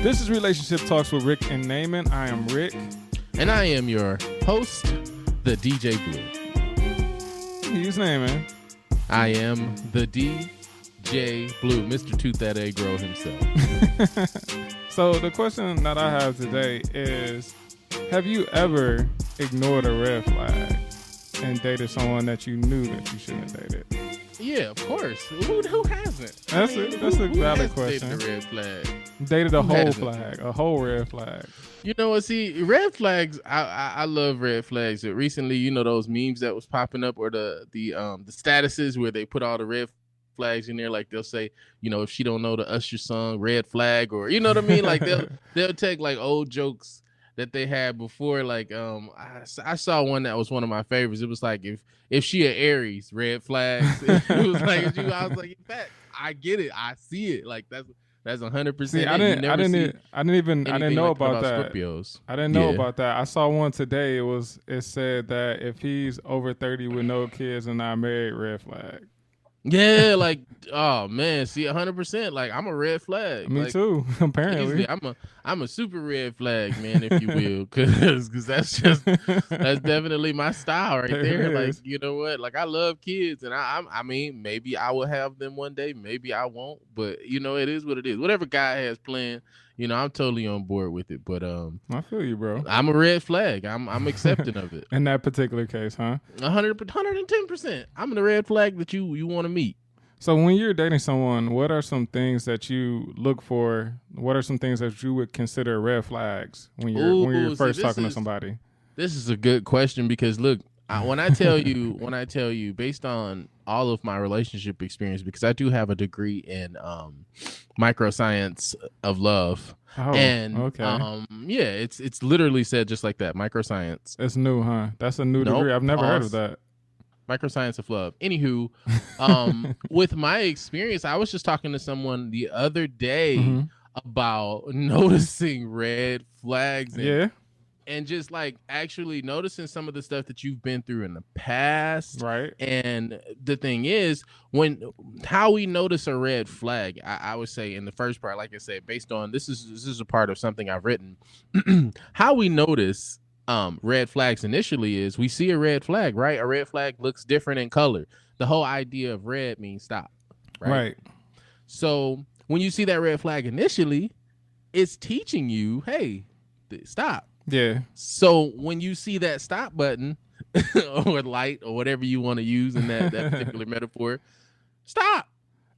This is Relationship Talks with Rick and Namon. I am Rick. And I am your host, the DJ Blue. He's Namon. I am the DJ Blue, Mr. Tooth That Egg Grow himself. So the question that I have today is, have you ever ignored a red flag and dated someone that you knew that you shouldn't have dated? Yeah, of course. Who hasn't? That's a valid question. Dated a red flag? Dated a whole flag, a whole red flag. You know what? See, red flags. I love red flags. Recently, you know those memes that was popping up, or the statuses where they put all the red flags in there. Like they'll say, you know, if she don't know the Usher song, red flag, or you know what I mean. Like they'll take like old jokes that they had before. Like I saw one that was one of my favorites. It was like if she an Aries, red flags. It was like I was like, in fact, I get it. I see it. Like that's 100%. See, I didn't know about that. Scorpios. I didn't know about that. I saw one today. It said that if he's over 30 with no kids and not married, red flag. Yeah, like, oh man, see, 100%. Like, I'm a red flag. Me like, too. Apparently, easily, I'm a super red flag, man, if you will, because that's definitely my style right there. Like, you know what? Like, I love kids, and I mean, maybe I will have them one day, maybe I won't, but you know, it is what it is. Whatever God has planned, you know, I'm totally on board with it. But I feel you, bro. I'm a red flag. I'm accepting of it. In that particular case, huh? 110%. I'm the red flag that you want to meet. So when you're dating someone, what are some things that you look for? What are some things that you would consider red flags when you're first talking to somebody? This is a good question because look, when I tell you based on all of my relationship experience, because I do have a degree in microscience of love. Oh, and okay. Yeah, it's literally said just like that, microscience. It's new, huh? That's a new degree. I've never heard of that. Microscience of love. Anywho, with my experience, I was just talking to someone the other day about noticing red flags. And just like actually noticing some of the stuff that you've been through in the past. Right. And the thing is, how we notice a red flag, I would say in the first part, like I said, based on this is a part of something I've written. How we notice red flags initially is we see a red flag, right? A red flag looks different in color. The whole idea of red means stop. Right. So when you see that red flag initially, it's teaching you, hey, stop. Yeah. So when you see that stop button or light or whatever you want to use in that particular metaphor, stop.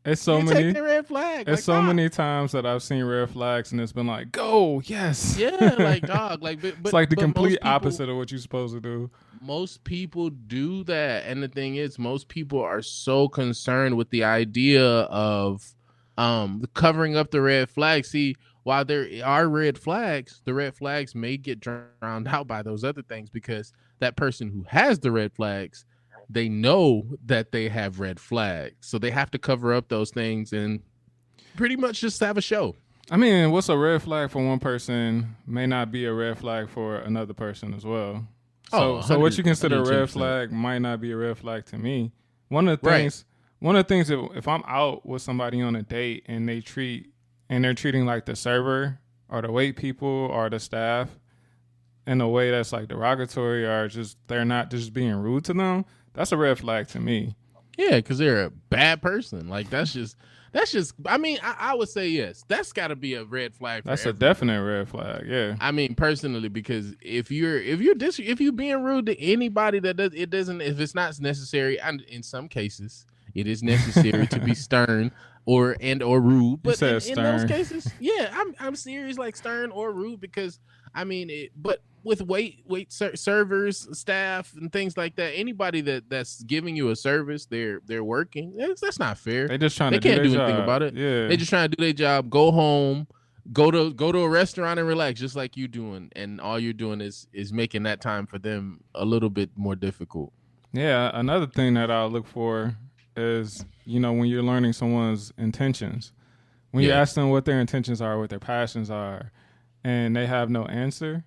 It's so many. Take the red flag. It's so many times that I've seen red flags and it's been like, go, yes. Yeah, like dog, like but it's like the complete opposite of what you're supposed to do. Most people do that, and the thing is, most people are so concerned with the idea of covering up the red flag. See, while there are red flags, the red flags may get drowned out by those other things because that person who has the red flags, they know that they have red flags. So they have to cover up those things and pretty much just have a show. I mean, what's a red flag for one person may not be a red flag for another person as well. So what you consider a red flag might not be a red flag to me. One of the things, if I'm out with somebody on a date and they're treating like the server or the wait people or the staff in a way that's like derogatory or just they're not just being rude to them, that's a red flag to me. Yeah, because they're a bad person. Like that's just. I mean, I would say yes. That's got to be a red flag. That's a definite red flag. Yeah. I mean, personally, because if you're being rude to anybody if it's not necessary, and in some cases it is necessary to be stern or rude. But in those cases, yeah, I'm serious, like stern or rude, because I mean, but with servers, staff, and things like that, anybody that's giving you a service, they're working. That's not fair. They just they can't do anything about it. Yeah, they just trying to do their job. Go home, go to a restaurant and relax, just like you doing. And all you're doing is making that time for them a little bit more difficult. Yeah, another thing that I'll look for is, you know, when you're learning someone's intentions, when you ask them what their intentions are, what their passions are, and they have no answer.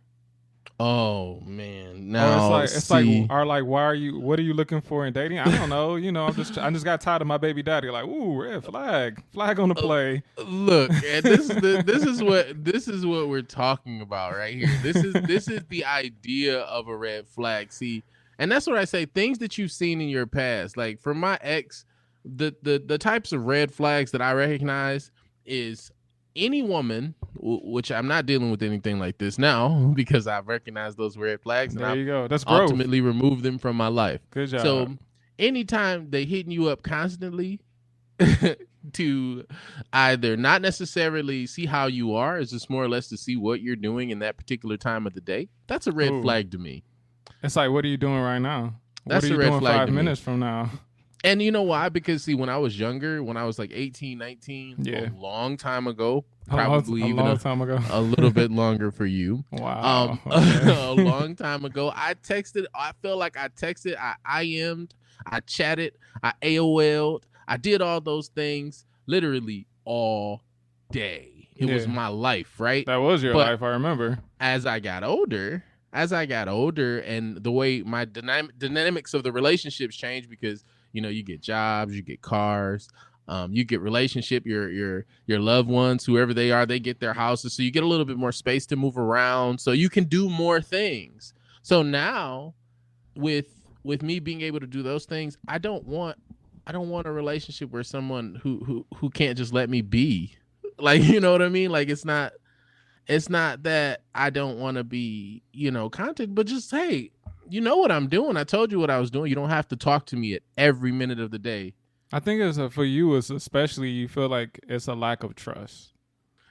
Oh man. Or Now it's like, see. or like, what are you looking for in dating? I don't know. I just got tired of my baby daddy. Like, ooh, red flag on the play. Look, and this is what we're talking about right here. This is the idea of a red flag. See, and that's what I say. Things that you've seen in your past, like for my ex, the types of red flags that I recognize is any woman, which I'm not dealing with anything like this now because I've recognized those red flags and There you go. That's growth. ultimately removed them from my life. Good job. So anytime they hitting you up constantly to either not necessarily see how you are, it's just more or less to see what you're doing in that particular time of the day, that's a red flag to me. It's like, what are you doing right now? That's what are a you red doing flag 5 to minutes me. from now? And you know why? Because see, when I was younger, when I was like 18, 19, Yeah. a long time ago, A probably long time ago. a little bit longer for you. Wow. A long time ago, I feel like I texted, I IM'd, I chatted, I AOL'd, I did all those things literally all day. It was my life, right? That was your life, I remember. As I got older, and the way my dynamics of the relationships changed, because you get jobs, you get cars, you get relationship, your loved ones, whoever they are, they get their houses, so you get a little bit more space to move around, so you can do more things. So now, with me being able to do those things, I don't want a relationship where someone who can't just let me be, like, you know what I mean? Like, it's not that I don't want to be, content, but just, hey, you know what I'm doing. I told you what I was doing. You don't have to talk to me at every minute of the day. I think for you, it's especially, you feel like it's a lack of trust.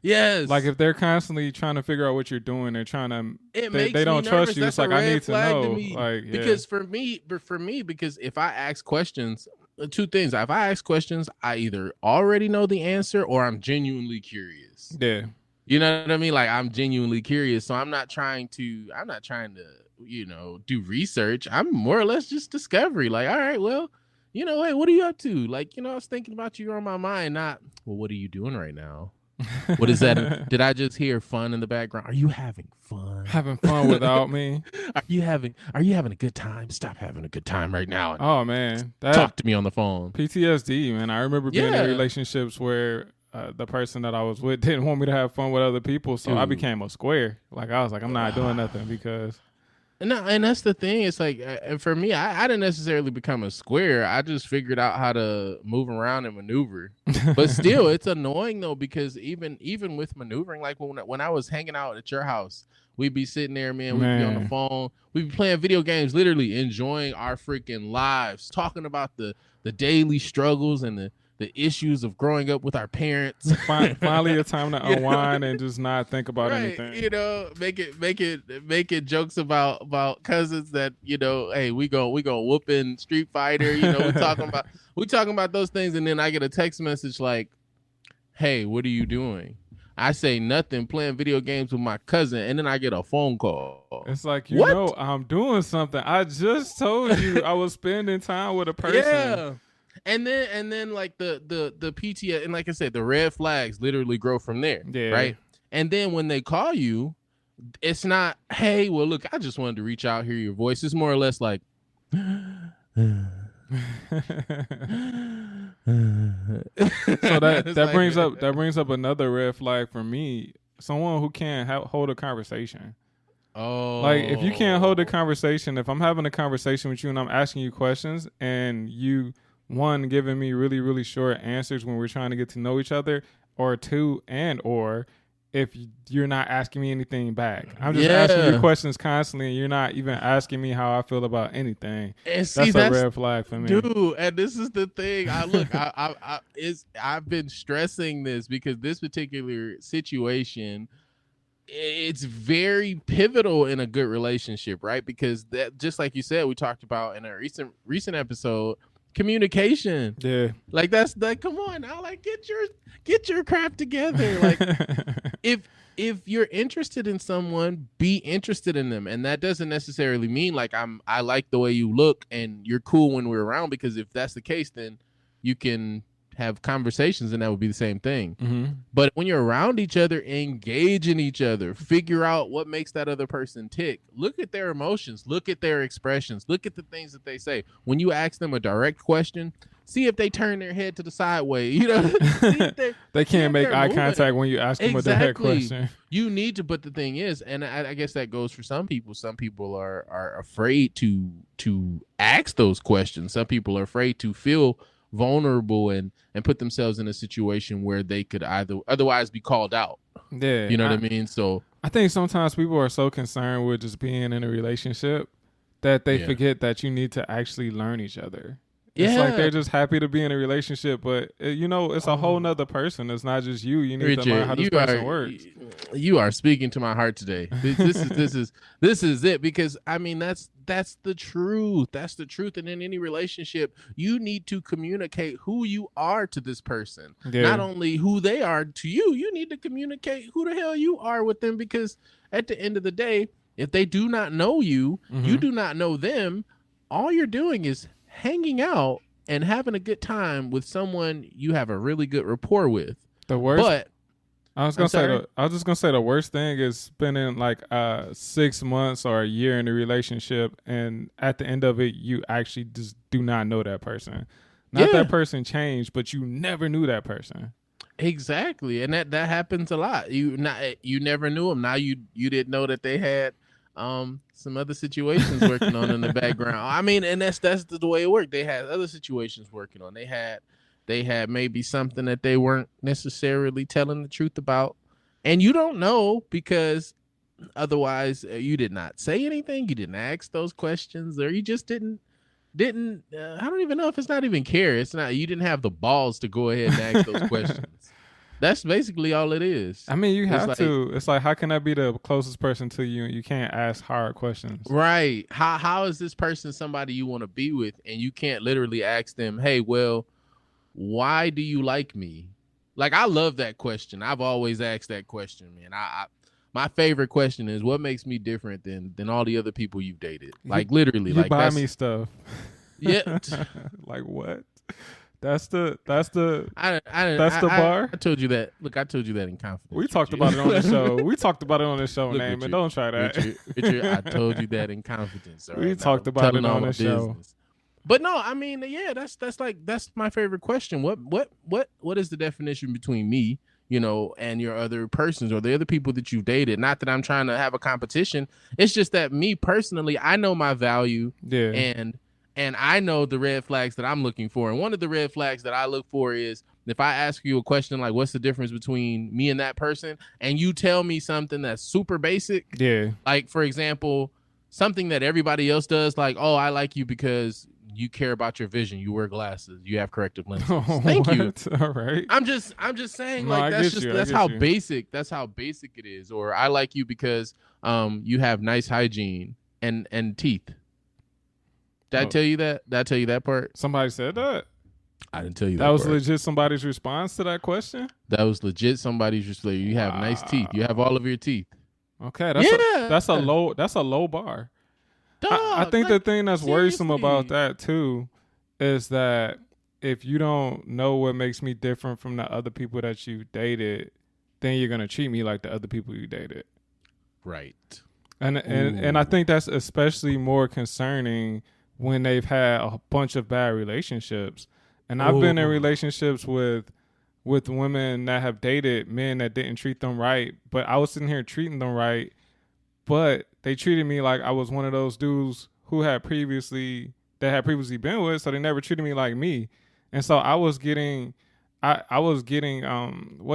Yes. Like if they're constantly trying to figure out what you're doing, they're trying to, they don't trust you. That's it's like, I need to know. Like, because for me, because if I ask questions, two things. If I ask questions, I either already know the answer or I'm genuinely curious. Yeah. You know what I mean? Like, I'm genuinely curious. So I'm not trying to, do research. I'm more or less just discovery. Like, all right, well, hey, what are you up to? Like, I was thinking about you on my mind, not, well, what are you doing right now? What is that? Did I just hear fun in the background? Are you having fun? Having fun without me? Are you having a good time? Stop having a good time right now. Oh man, talk to me on the phone. PTSD, man. I remember being in relationships where the person that I was with didn't want me to have fun with other people, so I became a square. Like, I was like, I'm not doing nothing because. And that's the thing. It's like, for me, I didn't necessarily become a square. I just figured out how to move around and maneuver. But still, it's annoying though, because even with maneuvering, like when I was hanging out at your house, we'd be sitting there, man. We'd be on the phone. We'd be playing video games, literally enjoying our freaking lives, talking about the daily struggles and the issues of growing up with our parents. Finally a time to unwind and just not think about anything. Making jokes about cousins that, hey, we go whooping Street Fighter, we talking about those things, and then I get a text message like, hey, what are you doing? I say nothing, playing video games with my cousin, and then I get a phone call. It's like, I'm doing something. I just told you I was spending time with a person. Yeah. And then like the PTSD, and like I said, the red flags literally grow from there, right? And then when they call you, it's not, hey, well, look, I just wanted to reach out, hear your voice. It's more or less like, so that brings up another red flag for me. Someone who can't hold a conversation. Oh, like if you can't hold a conversation, if I'm having a conversation with you and I'm asking you questions and you, one, giving me really, really short answers when we're trying to get to know each other, or two, or if you're not asking me anything back. I'm just asking you questions constantly, and you're not even asking me how I feel about anything. And see, that's a red flag for me. Dude, and this is the thing. I've been stressing this because this particular situation, it's very pivotal in a good relationship, right? Because that, just like you said, we talked about in a recent episode, communication. Yeah. Like, that's like, come on now, like, get your crap together. Like, if you're interested in someone, be interested in them. And that doesn't necessarily mean like I like the way you look and you're cool when we're around, because if that's the case, then you can have conversations, and that would be the same thing. Mm-hmm. But when you're around each other, engage in each other, figure out what makes that other person tick. Look at their emotions, look at their expressions, look at the things that they say. When you ask them a direct question, see if they turn their head to the sideway. You know, they can't make eye contact when you ask them a direct question. You need to, but the thing is, and I guess that goes for some people. Some people are afraid to ask those questions. Some people are afraid to feel vulnerable and put themselves in a situation where they could otherwise be called out. Yeah, you know what I mean? So I think sometimes people are so concerned with just being in a relationship that they forget that you need to actually learn each other. It's like they're just happy to be in a relationship, but it's a whole nother person. It's not just you. You need Richard, to learn how this person works. You are speaking to my heart today. This is it, because I mean that's the truth. That's the truth. And in any relationship, you need to communicate who you are to this person, not only who they are to you. You need to communicate who the hell you are with them, because at the end of the day, if they do not know you, you do not know them. All you're doing is hanging out and having a good time with someone you have a really good rapport with. The worst, but I was just gonna say the worst thing is spending like 6 months or a year in a relationship, and at the end of it, you actually just do not know that person. Not that person changed, but you never knew that person. Exactly, and that happens a lot. You never knew them. Now you didn't know that they had some other situations working on in the background. I mean, and that's the way it worked. They had other situations working on. They had maybe something that they weren't necessarily telling the truth about, and you don't know, because otherwise you did not say anything, you didn't ask those questions, or you just didn't I don't even know if it's not even care. It's not, you didn't have the balls to go ahead and ask those questions. That's basically all it is. I mean, you have to. It's like, how can I be the closest person to you and you can't ask hard questions? Right. How is this person somebody you want to be with, and you can't literally ask them, hey, well, why do you like me? Like, I love that question. I've always asked that question, man. My favorite question is, what makes me different than all the other people you've dated? Like, literally. You buy me stuff. Yeah. Like, what? That's the bar. I told you that. Look, I told you that in confidence. We talked about it on the show. We talked about it on the show, name, and don't try that. Richard, I told you that in confidence. We talked about it on the show. But no, I mean, yeah, that's my favorite question. What is the definition between me, and your other persons, or the other people that you've dated? Not that I'm trying to have a competition. It's just that me personally, I know my value. Yeah. And I know the red flags that I'm looking for. And one of the red flags that I look for is, if I ask you a question like, what's the difference between me and that person? And you tell me something that's super basic. Yeah. Like, for example, something that everybody else does, like, oh, I like you because you care about your vision. You wear glasses. You have corrective lenses. Thank you. All right. I'm just saying, like, that's how basic it is. Or I like you because you have nice hygiene and teeth. Did I tell you that? Did I tell you that part? Somebody said that? I didn't tell you that. That was legit somebody's response to that question? That was legit somebody's response. You have nice teeth. You have all of your teeth. Okay, that's a low bar. Dog, I think the thing that's worrisome about that too is that if you don't know what makes me different from the other people that you dated, then you're gonna treat me like the other people you dated. Right. And I think that's especially more concerning when they've had a bunch of bad relationships. And I've been in relationships with women that have dated men that didn't treat them right, but I was sitting here treating them right, but they treated me like I was one of those dudes who had previously been with, so they never treated me like me. And so I was getting what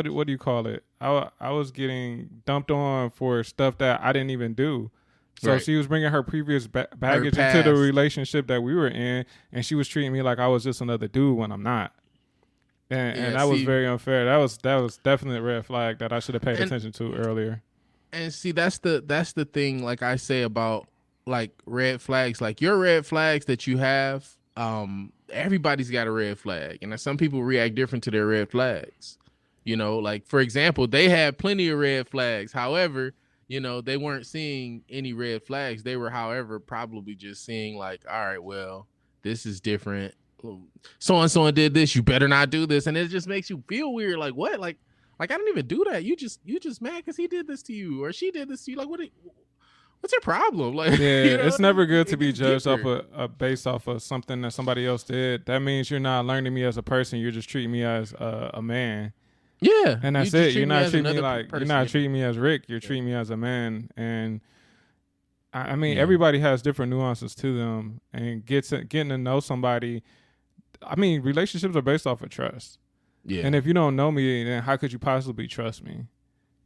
do you call it? I was getting dumped on for stuff that I didn't even do. So she was bringing her previous baggage into the relationship that we were in, and she was treating me like I was just another dude when I'm not. And that was very unfair. That was definitely a red flag that I should have paid attention to earlier. And see, that's the thing, like I say about like red flags, like your red flags that you have, everybody's got a red flag, and some people react different to their red flags. Like, for example, they had plenty of red flags. However, they weren't seeing any red flags. They were, however, probably just seeing like, all right, well, this is different. so and so did this, you better not do this, and it just makes you feel weird. Like what? Like I didn't even do that. You just mad because he did this to you or she did this to you. Like what's your problem? Like yeah, it's never good to be judged off based off of something that somebody else did. That means you're not learning me as a person. You're just treating me as a man. Yeah, and that's it. You're not treating me like you're not treating me as Rick. You're treating me as a man. And I mean, everybody has different nuances to them, and getting to know somebody. I mean, relationships are based off of trust. Yeah. And if you don't know me, then how could you possibly trust me?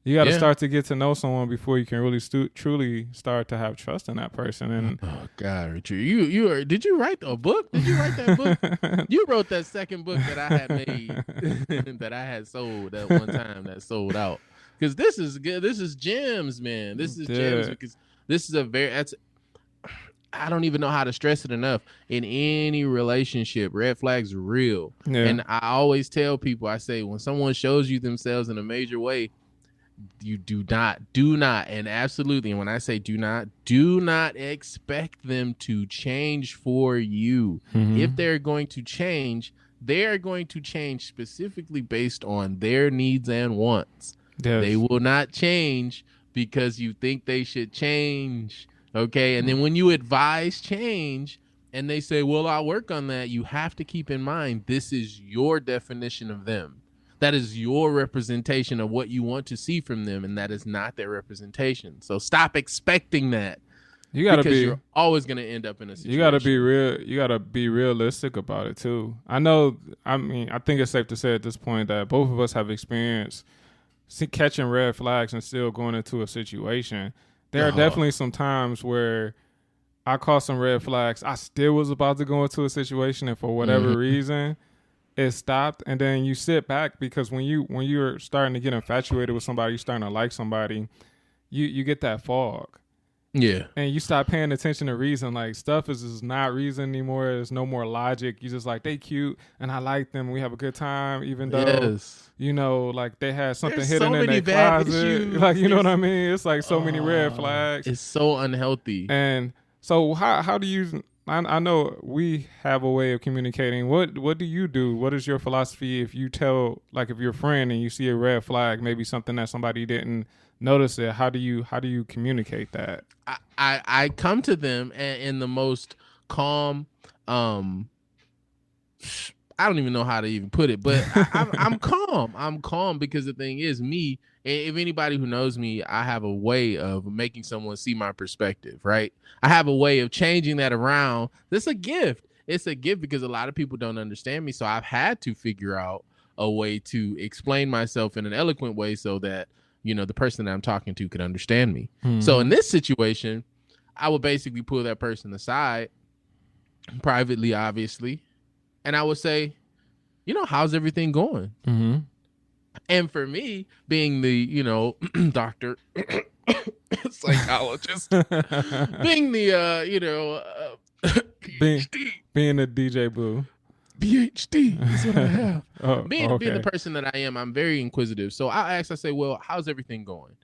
You got to start to get to know someone before you can really truly start to have trust in that person. And oh God, Richard, did you write a book? Did you write that book? You wrote that second book that I had made that I had sold at one time that sold out. Because this is good. This is gems, man. This is gems because this is I don't even know how to stress it enough. In any relationship, red flags are real. Yeah. And I always tell people, I say, when someone shows you themselves in a major way, you do not, and absolutely, and when I say do not expect them to change for you. Mm-hmm. If they're going to change, they are going to change specifically based on their needs and wants. Yes. They will not change because you think they should change. Okay. And then when you advise change and they say, well, I'll work on that, you have to keep in mind, this is your definition of them. That is your representation of what you want to see from them. And that is not their representation. So stop expecting that. You gotta because you're always going to end up in a situation. You gotta be real. You gotta be realistic about it too. I think it's safe to say at this point that both of us have experienced catching red flags and still going into a situation. There are definitely some times where I caught some red flags. I still was about to go into a situation, and for whatever reason, it stopped. And then you sit back because when you're starting to get infatuated with somebody, you're starting to like somebody, you get that fog. Yeah. And you stop paying attention to reason. Like, stuff is not reason anymore. There's no more logic. You just like, they cute and I like them. We have a good time, even though, like they had something hidden in their closet. Issues. Like, you know what I mean? It's like so many red flags. It's so unhealthy. And so how do you, I know we have a way of communicating. What do you do? What is your philosophy if you tell, like if you're a friend and you see a red flag, maybe something that somebody didn't notice it, how do you communicate that? I come to them in the most calm, I don't even know how to even put it, but I'm calm. I'm calm because the thing is, me, if anybody who knows me, I have a way of making someone see my perspective, right? I have a way of changing that around. It's a gift. It's a gift because a lot of people don't understand me. So I've had to figure out a way to explain myself in an eloquent way so that, the person that I'm talking to could understand me. Mm-hmm. So in this situation, I would basically pull that person aside privately, obviously. And I would say, how's everything going? Mm-hmm. And for me, being the, doctor, psychologist, being the, PhD. Being a DJ boo. PhD is what I have. Being the person that I am, I'm very inquisitive. So I say, well, how's everything going?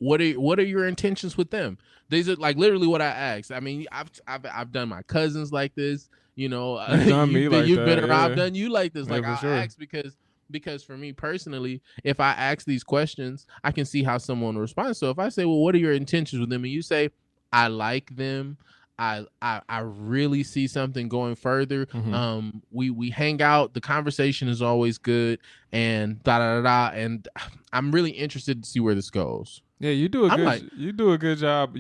What are your intentions with them? These are like literally what I ask. I mean, I've done my cousins like this. You've done me like that. I've done you like this. Like I'll ask because for me personally, if I ask these questions, I can see how someone responds. So if I say, well, what are your intentions with them? And you say, I like them. I really see something going further. Mm-hmm. We hang out. The conversation is always good, and and I'm really interested to see where this goes. Yeah, you do a good job.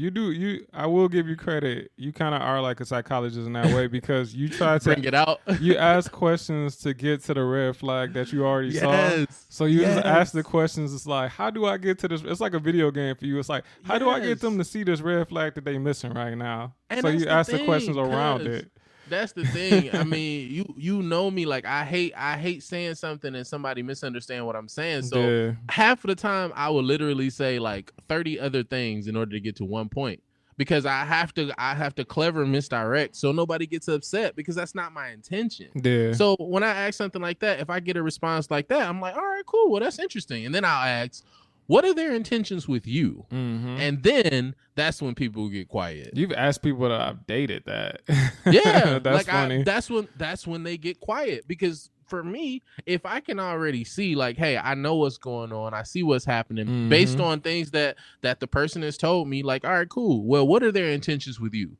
I will give you credit. You kind of are like a psychologist in that way because you try to bring it out. You ask questions to get to the red flag that you already saw. So you just ask the questions. It's like, how do I get to this? It's like a video game for you. It's like, how do I get them to see this red flag that they missing right now? And so you ask the questions around it. That's the thing. I mean, you know me, like I hate saying something and somebody misunderstand what I'm saying. So half of the time I will literally say like 30 other things in order to get to one point because I have to clever misdirect so nobody gets upset because that's not my intention. Yeah. So when I ask something like that, if I get a response like that, I'm like, all right, cool. Well, that's interesting. And then I'll ask, what are their intentions with you? Mm-hmm. And then that's when people get quiet. You've asked people that I've dated that. Yeah, that's funny. That's when they get quiet, because for me, if I can already see like, hey, I know what's going on, I see what's happening based on things that the person has told me, like, all right, cool. Well, what are their intentions with you?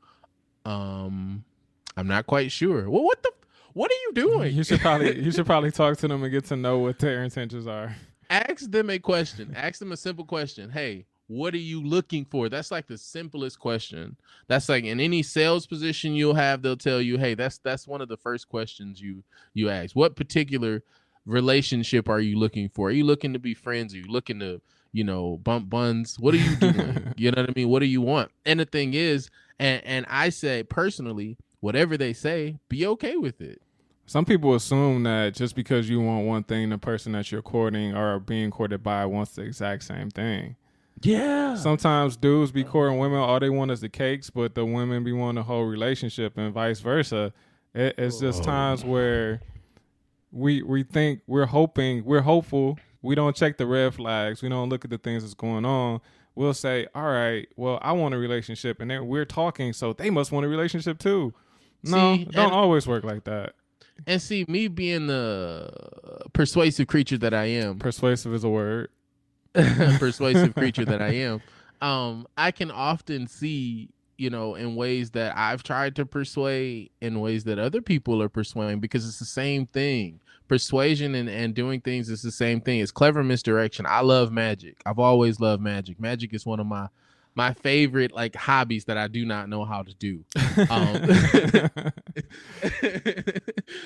I'm not quite sure. Well, what are you doing? You should probably talk to them and get to know what their intentions are. Ask them a question. Ask them a simple question. Hey, what are you looking for? That's like the simplest question. That's like in any sales position you'll have, they'll tell you, hey, that's one of the first questions you ask. What particular relationship are you looking for? Are you looking to be friends? Are you looking to, bump buns? What are you doing? You know what I mean? What do you want? And the thing is, and I say personally, whatever they say, be okay with it. Some people assume that just because you want one thing, the person that you're courting or being courted by wants the exact same thing. Yeah. Sometimes dudes be courting women, all they want is the cakes, but the women be wanting the whole relationship, and vice versa. It's just times where we think we're hopeful. We don't check the red flags. We don't look at the things that's going on. We'll say, all right, well, I want a relationship, and then we're talking, so they must want a relationship too. No, don't always work like that. And see, me being the persuasive creature that I am. Persuasive is a word. Persuasive creature that I am. I can often see, in ways that I've tried to persuade, in ways that other people are persuading, because it's the same thing. Persuasion and doing things is the same thing. It's clever misdirection. I love magic. I've always loved magic. Magic is one of my favorite like hobbies that I do not know how to do.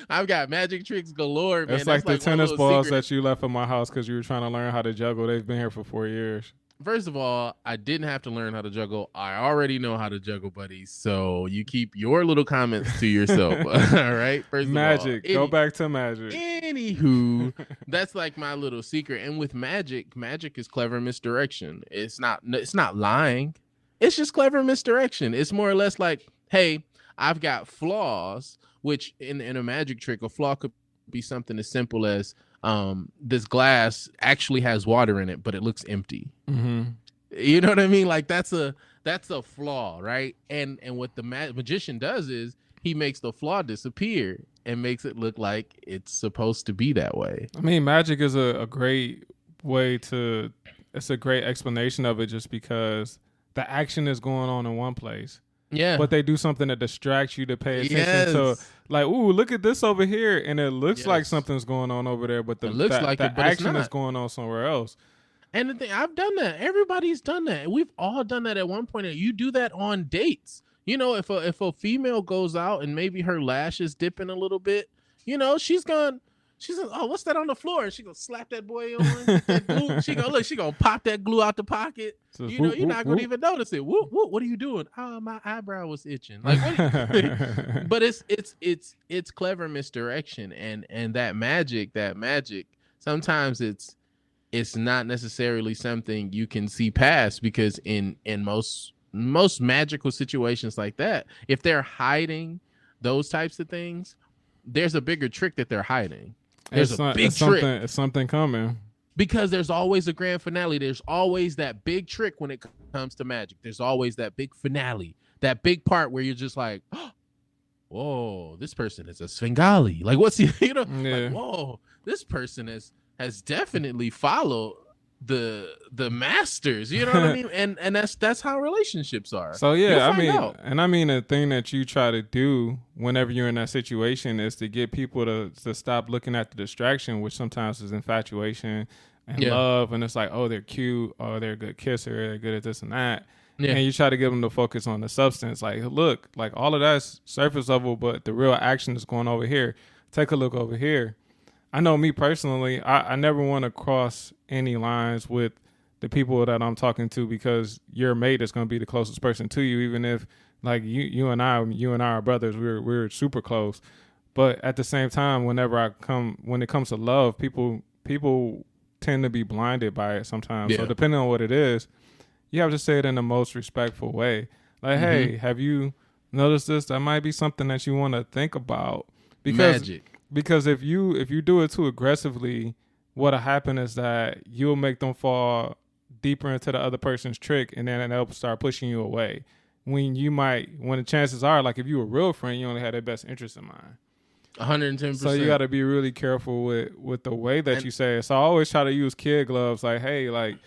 I've got magic tricks galore, man. It's like the tennis balls that you left at my house because you were trying to learn how to juggle. They've been here for 4 years. First of all, I didn't have to learn how to juggle. I already know how to juggle, buddy. So you keep your little comments to yourself. All right. First magic. Of all, go back to magic. Anywho, that's like my little secret. And with magic is clever misdirection. It's not lying. It's just clever misdirection. It's more or less like, hey, I've got flaws, which in a magic trick, a flaw could be something as simple as this glass actually has water in it, but it looks empty. Mm-hmm. You know what I mean? Like that's a flaw, right? And what the magician does is he makes the flaw disappear and makes it look like it's supposed to be that way. I mean, magic is a great way to. It's a great explanation of it, just because the action is going on in one place. Yeah. But they do something that distracts you to pay attention to, like, ooh, look at this over here. And it looks like something's going on over there, but the action is going on somewhere else. And the thing, I've done that. Everybody's done that. We've all done that at one point. You do that on dates. If a female goes out and maybe her lash is dipping a little bit, she's going, oh, what's that on the floor? She gonna slap that boy on that glue. She gonna pop that glue out the pocket. So you're not gonna even notice it. Whoop, whoop, what are you doing? Oh, my eyebrow was itching. Like, what but it's clever misdirection, and that magic. Sometimes it's not necessarily something you can see past, because in most magical situations like that, if they're hiding those types of things, there's a bigger trick that they're hiding. There's a big trick. It's something coming. Because there's always a grand finale. There's always that big trick when it comes to magic. There's always that big finale, that big part where you're just like, whoa, this person is a Svengali. Like, what's he, like, whoa, this person has definitely followed the masters, you know what I mean? And that's how relationships are. So yeah, I mean the thing that you try to do whenever you're in that situation is to get people to stop looking at the distraction, which sometimes is infatuation and love, and it's like, oh, they're cute, oh, they're a good kisser, they're good at this and that. Yeah. And you try to get them to focus on the substance. Like, look, like all of that's surface level, but the real action is going over here. Take a look over here. I know me personally, I never want to cross any lines with the people that I'm talking to, because your mate is going to be the closest person to you, even if like you and I are brothers, we're super close. But at the same time, when it comes to love, people tend to be blinded by it sometimes. Yeah. So depending on what it is, you have to say it in the most respectful way. Like, hey, have you noticed this? That might be something that you want to think about. Because if you do it too aggressively, what'll happen is that you'll make them fall deeper into the other person's trick, and then they'll start pushing you away. When the chances are, like if you were a real friend, you only had their best interest in mind. 110%. So you got to be really careful with the way that you say it. So I always try to use kid gloves, like, hey, like,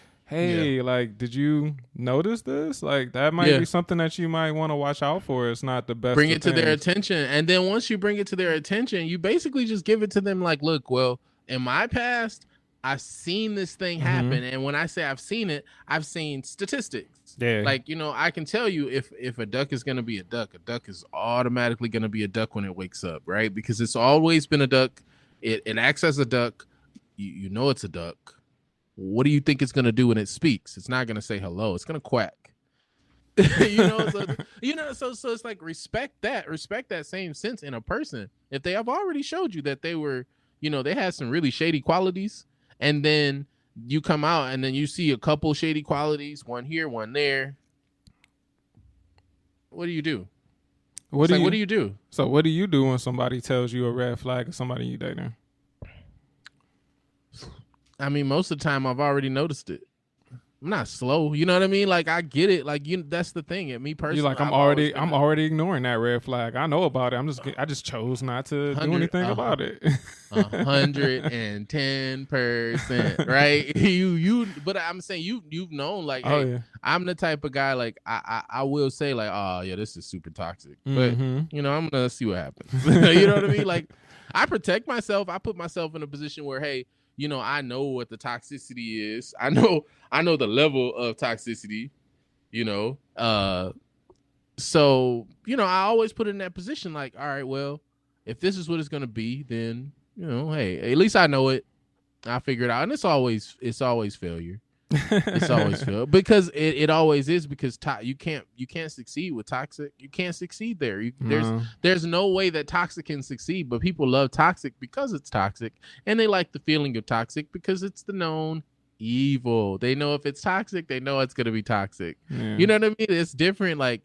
did you notice this? Like, that might be something that you might want to watch out for. It's not the best. Bring it to their attention. And then once you bring it to their attention, you basically just give it to them like, look, well, in my past, I've seen this thing happen. And when I say I've seen it, I've seen statistics. Yeah. Like, I can tell you if a duck is going to be a duck is automatically going to be a duck when it wakes up, right? Because it's always been a duck. It acts as a duck. You know it's a duck. What do you think it's going to do when it speaks? It's not going to say hello. It's going to quack. So it's like respect that same sense in a person. If they have already showed you that they were, they had some really shady qualities, and then you come out and then you see a couple shady qualities, one here, one there. What do you do? What do you do? So what do you do when somebody tells you a red flag of somebody you dating? I mean, most of the time I've already noticed it. I'm not slow. You know what I mean? Like, I get it. Like, that's the thing. And me personally, you're like, I'm already ignoring that red flag. I know about it. I just chose not to do anything about it. 110%, right? But I'm saying you've known, like, hey, I'm the type of guy, like, I will say, like, oh yeah, this is super toxic. But I'm gonna see what happens. You know what I mean? Like, I protect myself. I put myself in a position where, hey, I know what the toxicity is. I know the level of toxicity, So, I always put in that position like, all right, well, if this is what it's going to be, then, hey, at least I know it. I figure it out. And it's always failure. It's always failure because it always is, because you can't succeed with toxic. You can't succeed there. There's no way that toxic can succeed, but people love toxic because it's toxic, and they like the feeling of toxic because it's the known evil. They know if it's toxic, they know it's going to be toxic. Yeah. You know what I mean? It's different. Like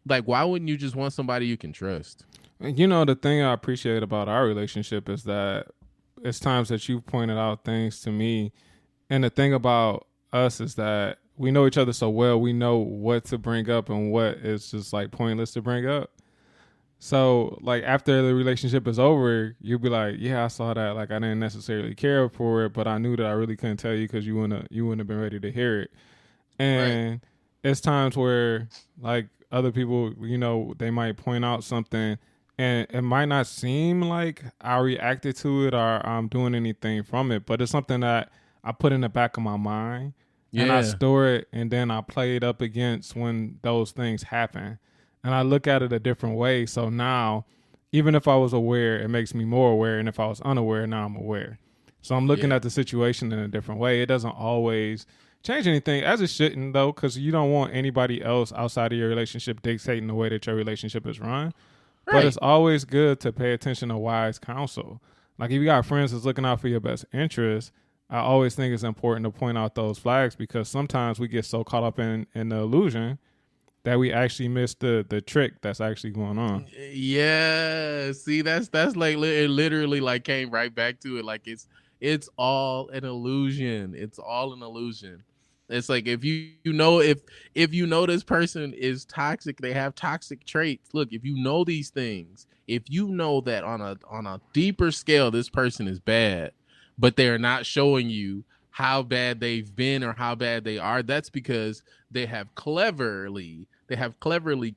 why wouldn't you just want somebody you can trust? The thing I appreciate about our relationship is that it's times that you've pointed out things to me, and the thing about us is that we know each other so well. We know what to bring up and what is just like pointless to bring up. So like after the relationship is over, you'll be like, yeah, I saw that. Like I didn't necessarily care for it, but I knew that I really couldn't tell you because you wouldn't have been ready to hear it. And it's times where like other people, they might point out something and it might not seem like I reacted to it or I'm doing anything from it, but it's something that I put in the back of my mind. And I store it, and then I play it up against when those things happen. And I look at it a different way. So now, even if I was aware, it makes me more aware. And if I was unaware, now I'm aware. So I'm looking at the situation in a different way. It doesn't always change anything, as it shouldn't, though, because you don't want anybody else outside of your relationship dictating the way that your relationship is run. Right. But it's always good to pay attention to wise counsel. Like if you got friends that's looking out for your best interest, I always think it's important to point out those flags, because sometimes we get so caught up in the illusion that we actually miss the trick that's actually going on. Yeah, see, that's like it literally like came right back to it. Like it's all an illusion. It's all an illusion. It's like if you know this person is toxic, they have toxic traits. Look, if you know these things, if you know that on a deeper scale this person is bad, but they're not showing you how bad they've been or how bad they are, that's because they have cleverly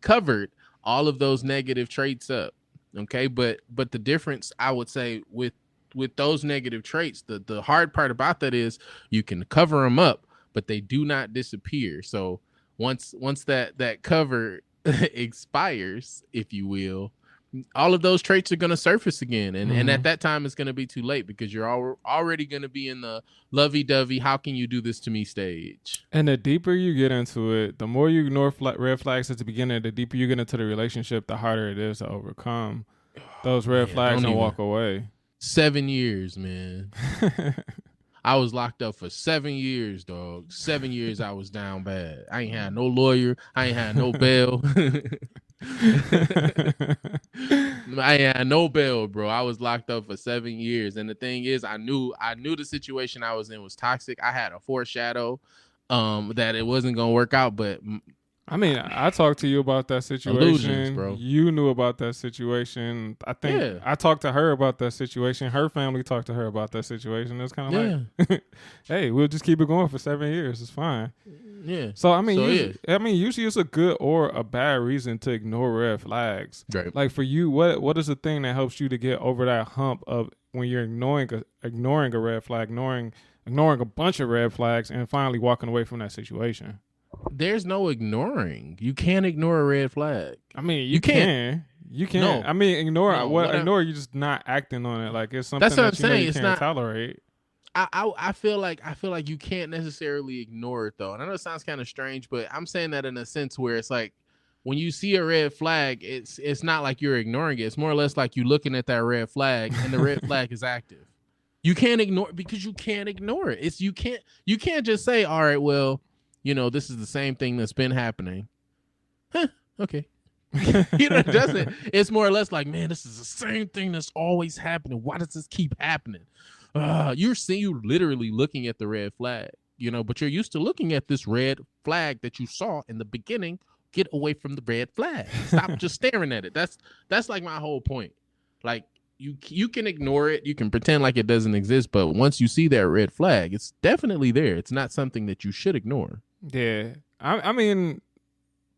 covered all of those negative traits up. Okay, but the difference, I would say, with those negative traits, the hard part about that is you can cover them up, but they do not disappear. So once that cover expires, if you will, all of those traits are going to surface again. And at that time, it's going to be too late, because you're already going to be in the lovey-dovey, how can you do this to me stage. And the deeper you get into it, the more you ignore red flags at the beginning, the deeper you get into the relationship, the harder it is to overcome those red flags and walk away. 7 years, man. I was locked up for 7 years, dog. 7 years I was down bad. I ain't had no lawyer. I ain't had no bail. I ain't had no bail, bro. I was locked up for 7 years. And the thing is, I knew the situation I was in was toxic. I had a foreshadow that it wasn't gonna work out, but I mean, I talked to you about that situation. Illusions, bro. You knew about that situation. I think I talked to her about that situation. Her family talked to her about that situation. It's kind of like, hey, we'll just keep it going for 7 years. It's fine. Yeah. So I mean, usually it's a good or a bad reason to ignore red flags. Right. Like for you, what is the thing that helps you to get over that hump of when you're ignoring a red flag, ignoring a bunch of red flags, and finally walking away from that situation? There's no ignoring. You can't ignore a red flag. I mean, you can. You can. No. I mean, ignore. Ignore. You're just not acting on it. Like it's something that's what I'm saying. You can't tolerate. I feel like you can't necessarily ignore it though. And I know it sounds kind of strange, but I'm saying that in a sense where it's like when you see a red flag, it's not like you're ignoring it. It's more or less like you looking at that red flag and the red flag is active. You can't ignore it because you can't ignore it. You can't just say, all right, well, this is the same thing that's been happening. Huh, okay. It doesn't. It's more or less like, man, this is the same thing that's always happening. Why does this keep happening? You're literally looking at the red flag, but you're used to looking at this red flag that you saw in the beginning. Get away from the red flag. Stop just staring at it. That's like my whole point. Like you can ignore it. You can pretend like it doesn't exist. But once you see that red flag, it's definitely there. It's not something that you should ignore. Yeah. I mean,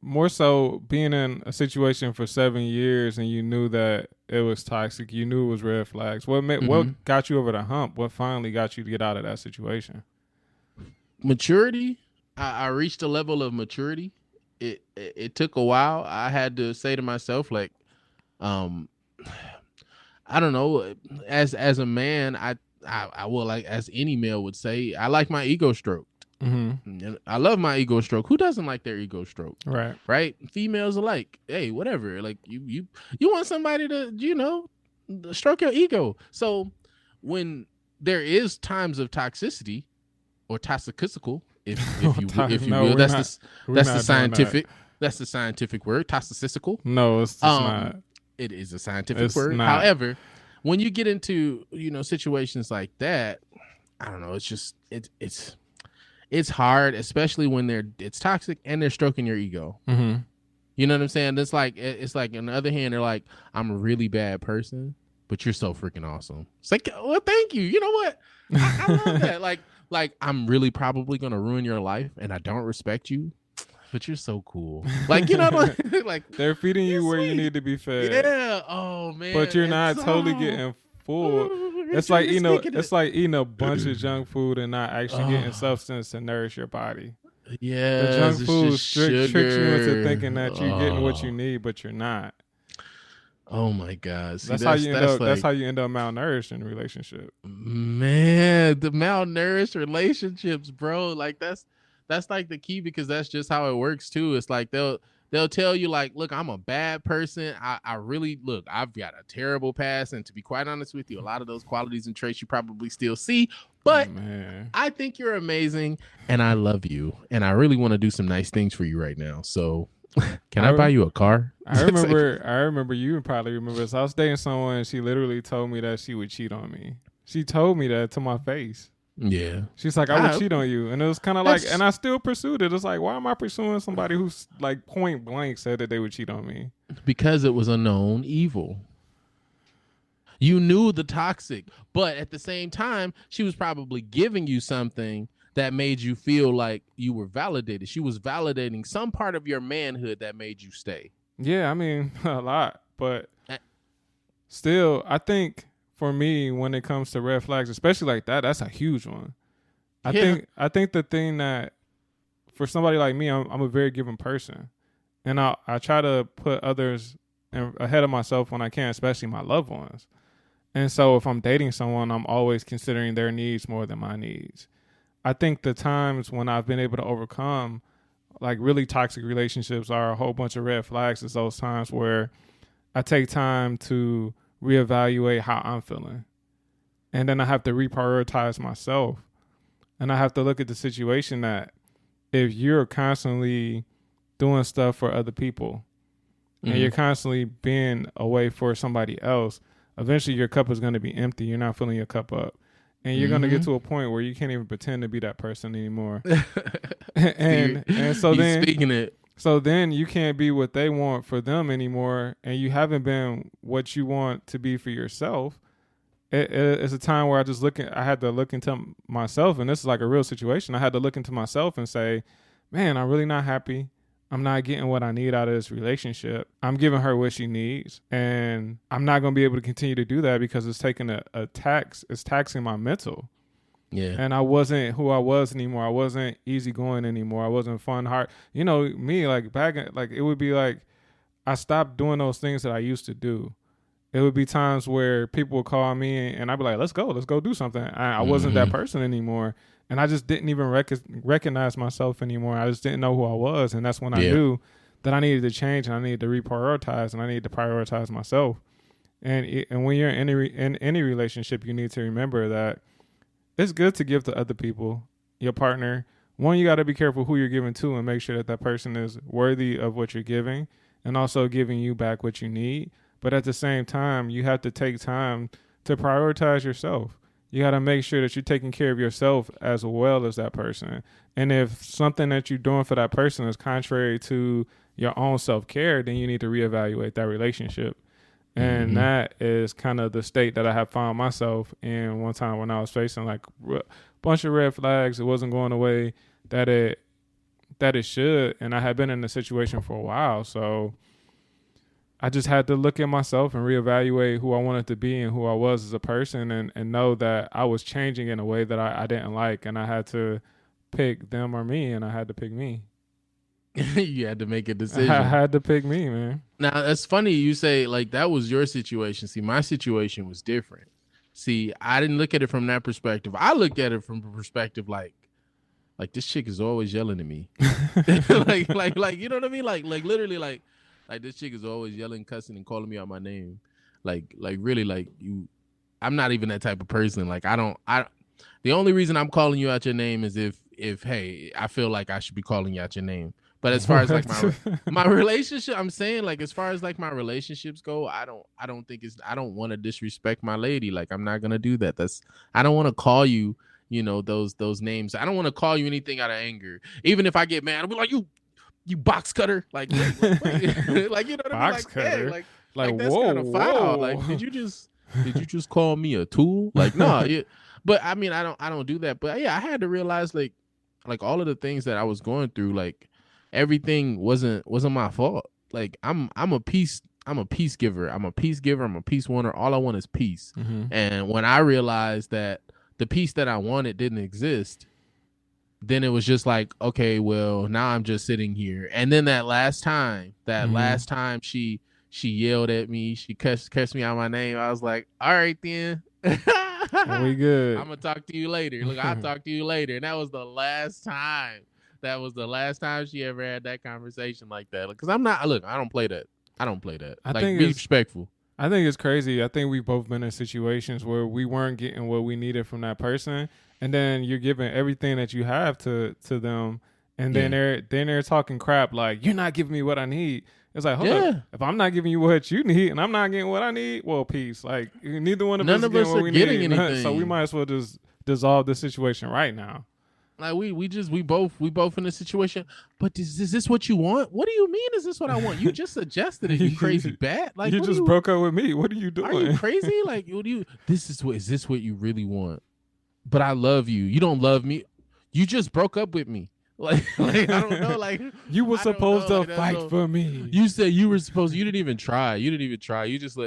more so being in a situation for 7 years and you knew that it was toxic. You knew it was red flags. What got you over the hump? What finally got you to get out of that situation? Maturity. I reached a level of maturity. It took a while. I had to say to myself, like, I don't know. As a man, I will, like, as any male would say, I like my ego stroked. Mm-hmm. I love my ego stroke. Who doesn't like their ego stroke? Right. Females alike. Hey, whatever. Like you want somebody to stroke your ego. So when there is times of toxicity or toxical, if you will, that's the scientific word. Toxical. No, it's not. It is a scientific word. Not. However, when you get into situations like that, I don't know. It's just it's hard, especially when it's toxic and they're stroking your ego. Mm-hmm. You know what I'm saying? It's like on the other hand, they're like, I'm a really bad person, but you're so freaking awesome. It's like, well, thank you. You know what? I love that. Like I'm really probably gonna ruin your life, and I don't respect you, but you're so cool. Like like they're feeding you where you need to be fed. Yeah. Oh man. But you're not totally getting full. It's like eating a bunch of junk food and not actually getting substance to nourish your body. Yeah, the junk food tricks you into thinking that you're getting what you need, but you're not. Oh my God! That's how you end up malnourished in a relationship. Man, the malnourished relationships, bro. Like that's like the key, because that's just how it works too. It's like they'll tell you, like, look, I'm a bad person. I've got a terrible past. And to be quite honest with you, a lot of those qualities and traits you probably still see. But I think you're amazing and I love you. And I really want to do some nice things for you right now. So can I buy you a car? I remember you probably remember this. I was dating someone and she literally told me that she would cheat on me. She told me that to my face. Yeah. She's like, I would cheat on you. And it was kind of like, and I still pursued it. It's like, why am I pursuing somebody who's like point blank said that they would cheat on me? Because it was a known evil. You knew the toxic, but at the same time, she was probably giving you something that made you feel like you were validated. She was validating some part of your manhood that made you stay. Yeah, I mean, a lot. But still, I think for me, when it comes to red flags, especially like that, that's a huge one. I think the thing that for somebody like me, I'm a very giving person, and I try to put others ahead of myself when I can, especially my loved ones. And so if I'm dating someone, I'm always considering their needs more than my needs. I think the times when I've been able to overcome like really toxic relationships are a whole bunch of red flags. It's those times where I take time to reevaluate how I'm feeling. And then I have to reprioritize myself. And I have to look at the situation that if you're constantly doing stuff for other people and you're constantly being away for somebody else, eventually your cup is going to be empty. You're not filling your cup up. And you're going to get to a point where you can't even pretend to be that person anymore. and so then speaking it. So then you can't be what they want for them anymore, and you haven't been what you want to be for yourself. It's a time where I had to look into myself, and this is like a real situation. I had to look into myself and say, man, I'm really not happy. I'm not getting what I need out of this relationship. I'm giving her what she needs, and I'm not going to be able to continue to do that because it's taking a tax. It's taxing my mental. Yeah. And I wasn't who I was anymore. I wasn't easygoing anymore. I wasn't fun, heart. You know, me, like back, like it would be like I stopped doing those things that I used to do. It would be times where people would call me and I'd be like, let's go do something. I wasn't that person anymore. And I just didn't even recognize myself anymore. I just didn't know who I was. And that's when I knew that I needed to change and I needed to reprioritize and I needed to prioritize myself. And when you're in any relationship, you need to remember that it's good to give to other people, your partner. One, you got to be careful who you're giving to and make sure that that person is worthy of what you're giving and also giving you back what you need. But at the same time, you have to take time to prioritize yourself. You got to make sure that you're taking care of yourself as well as that person. And if something that you're doing for that person is contrary to your own self-care, then you need to reevaluate that relationship. And that is kind of the state that I have found myself in one time when I was facing like a bunch of red flags. It wasn't going the way that it should. And I had been in the situation for a while. So I just had to look at myself and reevaluate who I wanted to be and who I was as a person and know that I was changing in a way that I didn't like. And I had to pick them or me, and I had to pick me. You had to make a decision. I had to pick me, man. Now, it's funny you say, like, that was your situation. See, my situation was different. See, I didn't look at it from that perspective. I looked at it from the perspective, like this chick is always yelling at me. like, you know what I mean? Like, literally, like this chick is always yelling, cussing, and calling me out my name. Like, really, like, I'm not even that type of person. Like, the only reason I'm calling you out your name is if, hey, I feel like I should be calling you out your name. But as far as like my relationship, I'm saying, like, as far as like my relationships go, I don't want to disrespect my lady. Like, I'm not gonna do that. I don't want to call you, you know, those names. I don't want to call you anything out of anger. Even if I get mad, I'll be like, you box cutter, like, like you know what I mean? Box cutter. Hey, like that's kind of foul. Whoa. Like, did you just call me a tool? Like, no. But I mean, I don't do that. But yeah, I had to realize like all of the things that I was going through, like, everything wasn't my fault. Like, I'm a peace giver. I'm a peace giver. I'm a peace wanter. All I want is peace. And when I realized that the peace that I wanted didn't exist, then it was just like, okay, well, now I'm just sitting here. And then that last time she yelled at me, she cussed me out my name. I was like, all right then. We good. I'm gonna talk to you later. Look, I'll talk to you later. And that was the last time. That was the last time she ever had that conversation like that. Because I don't play that. I think be respectful. I think it's crazy. I think we've both been in situations where we weren't getting what we needed from that person, and then you're giving everything that you have to them, and then they're talking crap like, you're not giving me what I need. It's like, hold up. If I'm not giving you what you need and I'm not getting what I need, well, peace. Like, neither one of us is getting what we need. Anything. So we might as well just dissolve the situation right now. Like, we both in a situation. But is this what you want? What do you mean? Is this what I want? You just suggested it. You crazy bat. Like, you just broke up with me. What are you doing? Are you crazy? Like, is this what you really want? But I love you. You don't love me. You just broke up with me. Like I don't know. Like, you were supposed to fight for me. You said you were supposed. You didn't even try. You just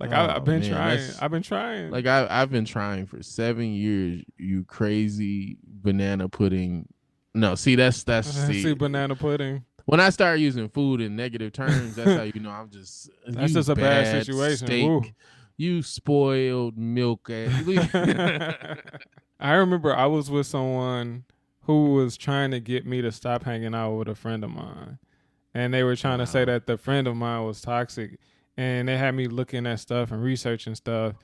I've been trying. I've been trying. Like, I've been trying for 7 years. You crazy banana pudding. No, see, that's banana pudding. When I start using food in negative terms, that's how you know I'm just. That's just a bad situation. Steak, you spoiled milk. I remember I was with someone who was trying to get me to stop hanging out with a friend of mine, and they were trying to say that the friend of mine was toxic. And they had me looking at stuff and researching stuff.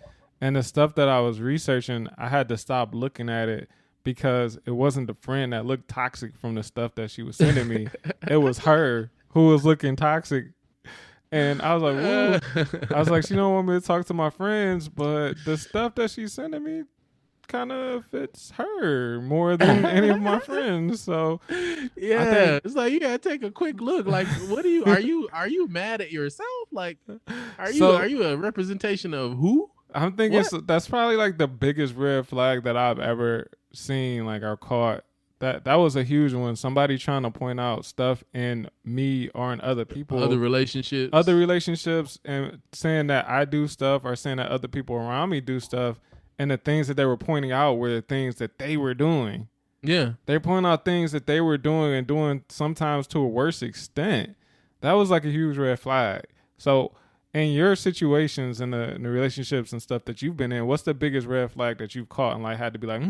And the stuff that I was researching, I had to stop looking at it because it wasn't the friend that looked toxic from the stuff that she was sending me. It was her who was looking toxic. And I was like, whoa. I was like, she don't want me to talk to my friends, but the stuff that she's sending me kind of fits her more than any of my friends. So yeah, it's like you gotta take a quick look. Like, what are you mad at yourself? Like, are you a representation of who? I'm thinking that's probably like the biggest red flag that I've ever seen, like, or caught. That was a huge one. Somebody trying to point out stuff in me or in other people, other relationships, and saying that I do stuff or saying that other people around me do stuff, and the things that they were pointing out were the things that they were doing. Yeah, they point out things that they were doing and doing sometimes to a worse extent. That was like a huge red flag. So, in your situations and the relationships and stuff that you've been in, what's the biggest red flag that you've caught and like had to be like,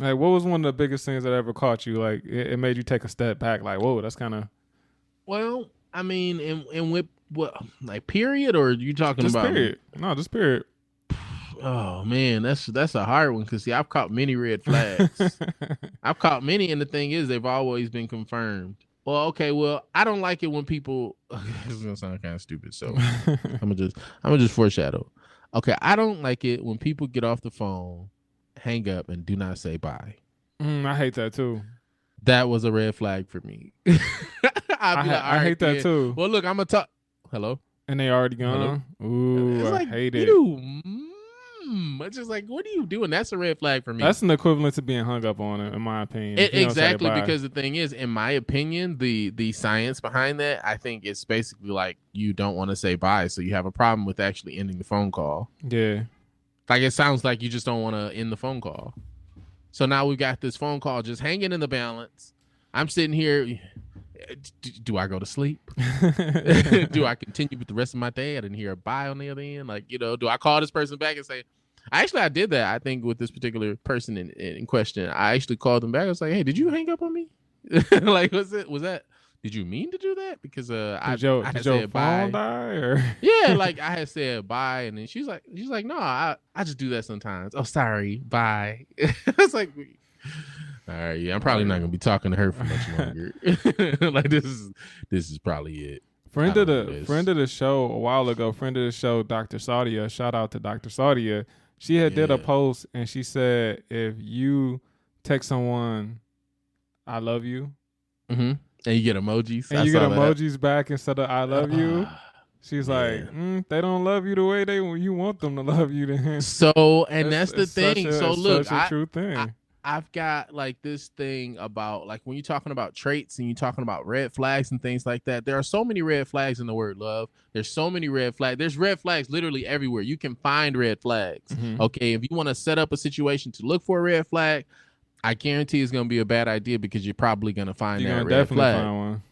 Like, what was one of the biggest things that ever caught you? Like, it made you take a step back. Like, whoa, that's kind of. Well, I mean, and with what, like, period, or are you talking just about period? No, just period. Oh man, that's a hard one because see, I've caught many red flags. I've caught many, and the thing is, they've always been confirmed. Well, okay, well, I don't like it when people. This is gonna sound kind of stupid, so I'm gonna just foreshadow. Okay, I don't like it when people get off the phone, hang up, and do not say bye. I hate that too. That was a red flag for me. I hate that too. Well, look, I'm gonna talk. Hello, and they already gone. Hello? Ooh, I hate it. It's just like, what are you doing? That's a red flag for me. That's an equivalent to being hung up on, in my opinion. Exactly, because the thing is, in my opinion, the science behind that, I think it's basically like you don't want to say bye, so you have a problem with actually ending the phone call. Yeah. Like, it sounds like you just don't want to end the phone call. So now we've got this phone call just hanging in the balance. I'm sitting here. Do I go to sleep? Do I continue with the rest of my day? I didn't hear a bye on the other end. Like, do I call this person back and say, I did that. I think with this particular person in question, I actually called them back. I was like, hey, did you hang up on me? Like, was that, did you mean to do that? Because I had said bye. Or? Yeah, like I had said bye. And then she's like, no, I just do that sometimes. Oh, sorry. Bye. It's like, all right, yeah, I'm probably not gonna be talking to her for much longer. Like, this is probably it. Friend of the show a while ago. Friend of the show, Dr. Saudia. Shout out to Dr. Saudia. She did a post and she said, if you text someone, "I love you," and you get emojis, and you get emojis back instead of "I love you," she's like, they don't love you the way you want them to love you. Then so, and that's the thing. So look, such a true thing. I've got like this thing about, like, when you're talking about traits and you're talking about red flags and things like that, there are so many red flags in the word love. There's so many red flags. There's red flags literally everywhere. You can find red flags. Okay, if you want to set up a situation to look for a red flag, I guarantee it's going to be a bad idea because you're probably going to find that red flag. Find one.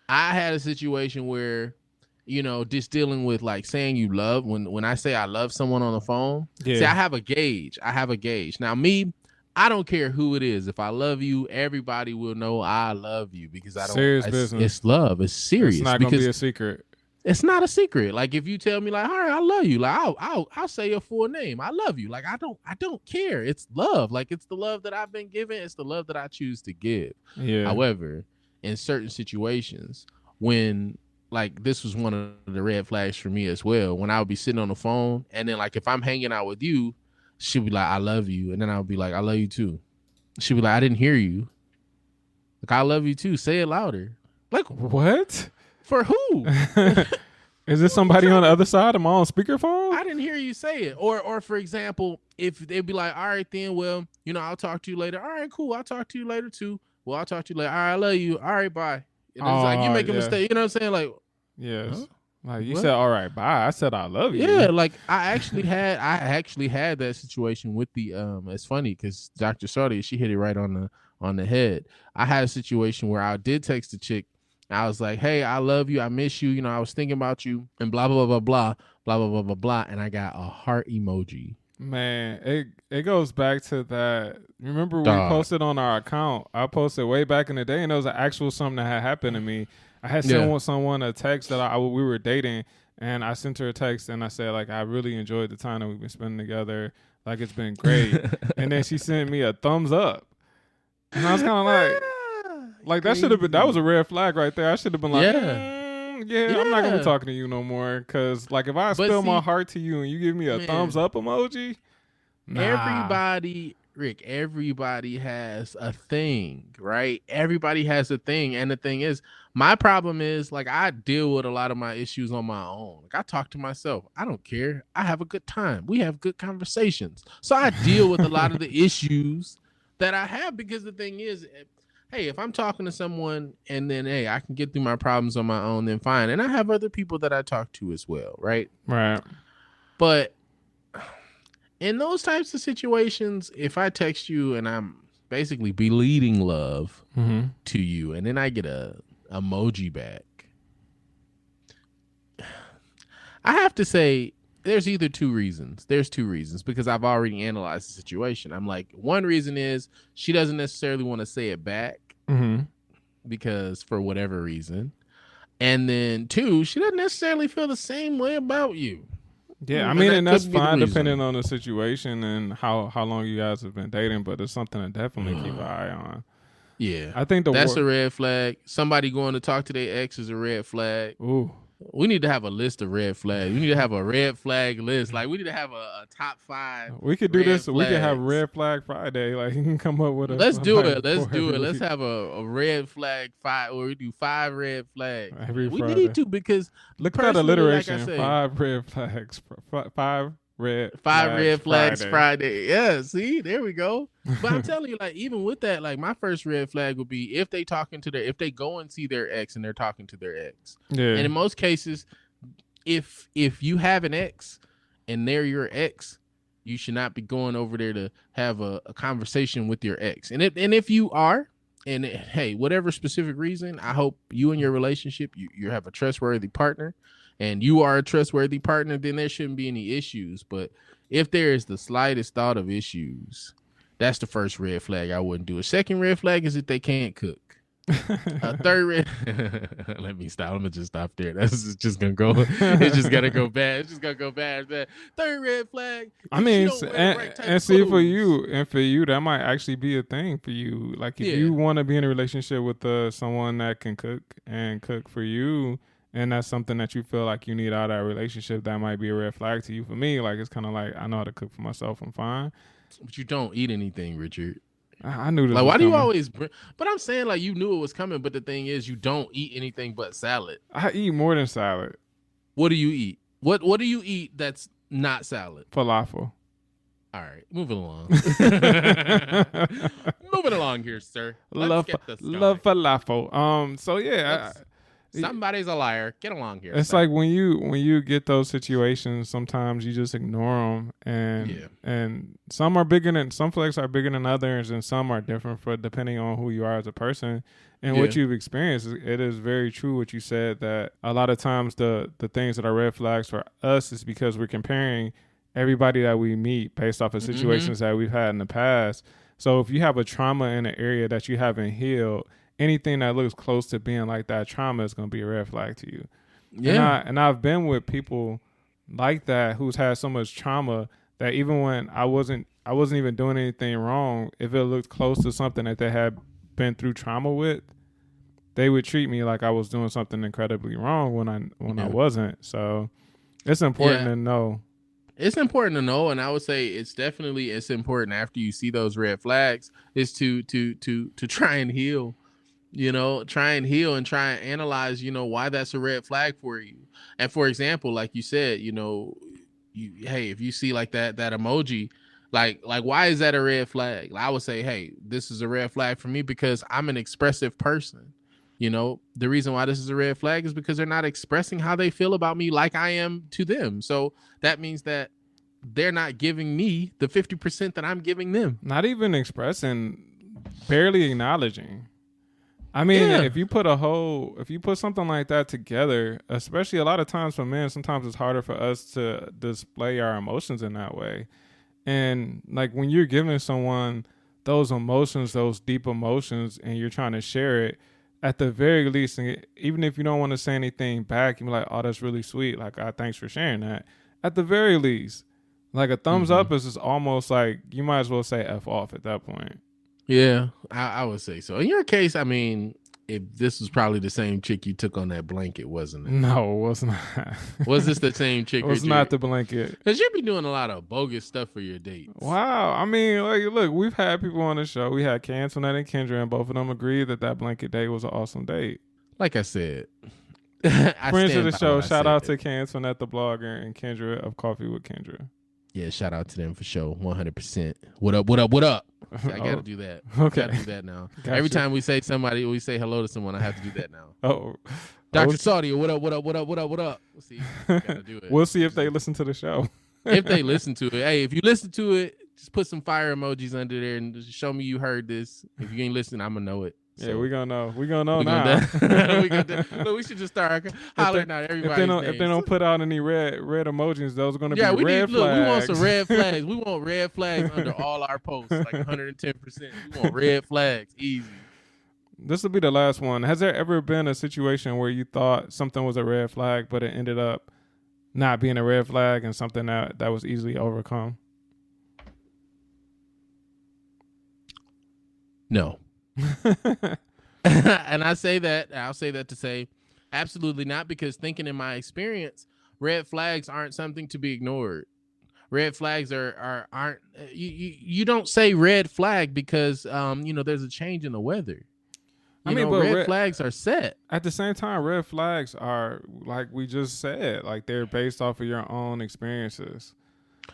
I had a situation where, just dealing with, like, saying you love, when I say I love someone on the phone, see, I have a gauge. Now, me, I don't care who it is. If I love you, everybody will know I love you because I don't. Serious business. It's love. It's serious. It's not gonna be a secret. It's not a secret. Like, if you tell me, like, all right, I love you, like, I'll say your full name. I love you. Like, I don't care. It's love. Like, it's the love that I've been given. It's the love that I choose to give. Yeah. However, in certain situations, when, like, this was one of the red flags for me as well. When I would be sitting on the phone, and then, like, if I'm hanging out with you, she'd be like, I love you. And then I would be like, I love you too. She'd be like, I didn't hear you. Like, I love you too. Say it louder. Like, what? For who? Is this somebody on the other side? Am I on speakerphone? I didn't hear you say it. Or for example, if they'd be like, all right, then, well, I'll talk to you later. All right, cool. I'll talk to you later too. Well, I'll talk to you later. All right, I love you. All right, bye. And it's like, you make a mistake. You know what I'm saying? Like, yes. Huh? Like, you said, all right, bye. I said, I love you. Yeah, like, I actually had that situation with the it's funny because Dr. Saudia, she hit it right on the head. I had a situation where I did text the chick. I was like, hey, I love you. I miss you. I was thinking about you and blah, blah, blah, blah, blah, blah, blah, blah, blah. And I got a heart emoji. Man, it goes back to that. Remember, we posted on our account. I posted way back in the day, and it was an actual something that had happened to me. I had sent someone a text that we were dating, and I sent her a text, and I said, like, I really enjoyed the time that we've been spending together. Like, it's been great. And then she sent me a thumbs up. And I was kind of like that should have been, that was a red flag right there. I should have been like, I'm not going to be talking to you no more. Because, like, if I spill my heart to you and you give me a thumbs up emoji, Everybody, Rick, everybody has a thing, right? Everybody has a thing. And the thing is, my problem is, like, I deal with a lot of my issues on my own. Like, I talk to myself. I don't care. I have a good time. We have good conversations. So I deal with a lot of the issues that I have, because the thing is, hey, if I'm talking to someone and then, hey, I can get through my problems on my own, then fine. And I have other people that I talk to as well, right? Right. But in those types of situations, if I text you and I'm basically bleeding love to you, and then I get a emoji back, I have to say there's either two reasons. There's two reasons, because I've already analyzed the situation. I'm like, one reason is she doesn't necessarily want to say it back because for whatever reason. And then two, she doesn't necessarily feel the same way about you. Yeah, I mean, and that's fine depending on the situation and how long you guys have been dating, but it's something to definitely keep an eye on. Yeah. I think that's a red flag. Somebody going to talk to their ex is a red flag. Ooh. We need to have a list of red flags. We need to have a red flag list. Like, we need to have a top 5. We could do this. Flags. We could have Red Flag Friday. Like, you can come up with a. Let's do it. Let's have a red flag 5, or we do 5 red flags. Every we Friday. need to, because look at that alliteration. Like 5 red flags. 5 red flags Friday. Yeah, see, there we go. But I'm telling you, like, even with that, like, my first red flag would be if they go and see their ex and they're talking to their ex. Yeah. And in most cases, if you have an ex and they're your ex, you should not be going over there to have a conversation with your ex. And if you are, and hey, whatever specific reason, I hope you and your relationship, you have a trustworthy partner, and you are a trustworthy partner, then there shouldn't be any issues. But if there is the slightest thought of issues, that's the first red flag I wouldn't do. A second red flag is if they can't cook. A third red let me stop. I'm gonna just stop there. That's just gonna go. It's just gonna go bad. It's just gonna go bad. Third red flag. I mean, and see, for you, that might actually be a thing for you. Like, if you want to be in a relationship with someone that can cook for you, and that's something that you feel like you need out of that relationship, that might be a red flag to you. For me, like, it's kind of like, I know how to cook for myself. I'm fine. But you don't eat anything, Richard. I knew this. Like, why do you always? But I'm saying, like, you knew it was coming. But the thing is, you don't eat anything but salad. I eat more than salad. What do you eat? What do you eat that's not salad? Falafel. All right, moving along. Moving along here, sir. Love falafel. So yeah. Somebody's a liar. Get along here. It's like when you get those situations, sometimes you just ignore them, and some flags are bigger than others, and some are different depending on who you are as a person and what you've experienced. It is very true what you said, that a lot of times the things that are red flags for us is because we're comparing everybody that we meet based off of situations that we've had in the past. So if you have a trauma in an area that you haven't healed, anything that looks close to being like that trauma is going to be a red flag to you. Yeah. And I've been with people like that who's had so much trauma that even when I wasn't even doing anything wrong, if it looked close to something that they had been through trauma with, they would treat me like I was doing something incredibly wrong when I wasn't. So it's important to know. It's important to know, and I would say it's important after you see those red flags is to try and heal. Try and heal and try and analyze, why that's a red flag for you. And for example, like you said, if you see like that emoji, like why is that a red flag? I would say, hey, this is a red flag for me because I'm an expressive person. The reason why this is a red flag is because they're not expressing how they feel about me like I am to them. So that means that they're not giving me the 50% that I'm giving them. Not even expressing, barely acknowledging. I mean, if you put something like that together, especially a lot of times for men, sometimes it's harder for us to display our emotions in that way. And like when you're giving someone those emotions, those deep emotions, and you're trying to share it, at the very least, even if you don't want to say anything back, you're like, oh, that's really sweet. Like, thanks for sharing that. At the very least, like a thumbs up is almost like you might as well say F off at that point. Yeah, I would say so. In your case, I mean, if this was probably the same chick you took on that blanket, wasn't it? No, it was not. Was this the same chick? It was not the blanket. Because you be doing a lot of bogus stuff for your dates. Wow. I mean, like, look, we've had people on the show. We had Kay Antoinette and Kendra, and both of them agreed that blanket date was an awesome date. Like I said. Friends of the show, shout out to Kay Antoinette, the blogger, and Kendra of Coffee with Kendra. Yeah, shout out to them for sure. 100%. What up, what up, what up? I got to do that. Okay. Got to do that now. Every time we say hello to someone, I have to do that now. Oh. Dr. Saudi, what up, what up, what up, what up, what up? We'll see. Gotta do it. We'll see if they listen to the show. If they listen to it. Hey, if you listen to it, just put some fire emojis under there and just show me you heard this. If you ain't listening, I'm going to know it. So, yeah, we're gonna know. We're gonna know now. Look, we should just start hollering out everybody. If they don't put out any red emojis, those are gonna be red flags. Look, we want some red flags. We want red flags under all our posts, like 110%. We want red flags, easy. This will be the last one. Has there ever been a situation where you thought something was a red flag, but it ended up not being a red flag and something that was easily overcome? No. And I'll say that to say absolutely not, because thinking in my experience, red flags aren't something to be ignored. Red flags aren't you don't say red flag because there's a change in the weather. But red flags are set. At the same time, red flags are, like we just said, like they're based off of your own experiences.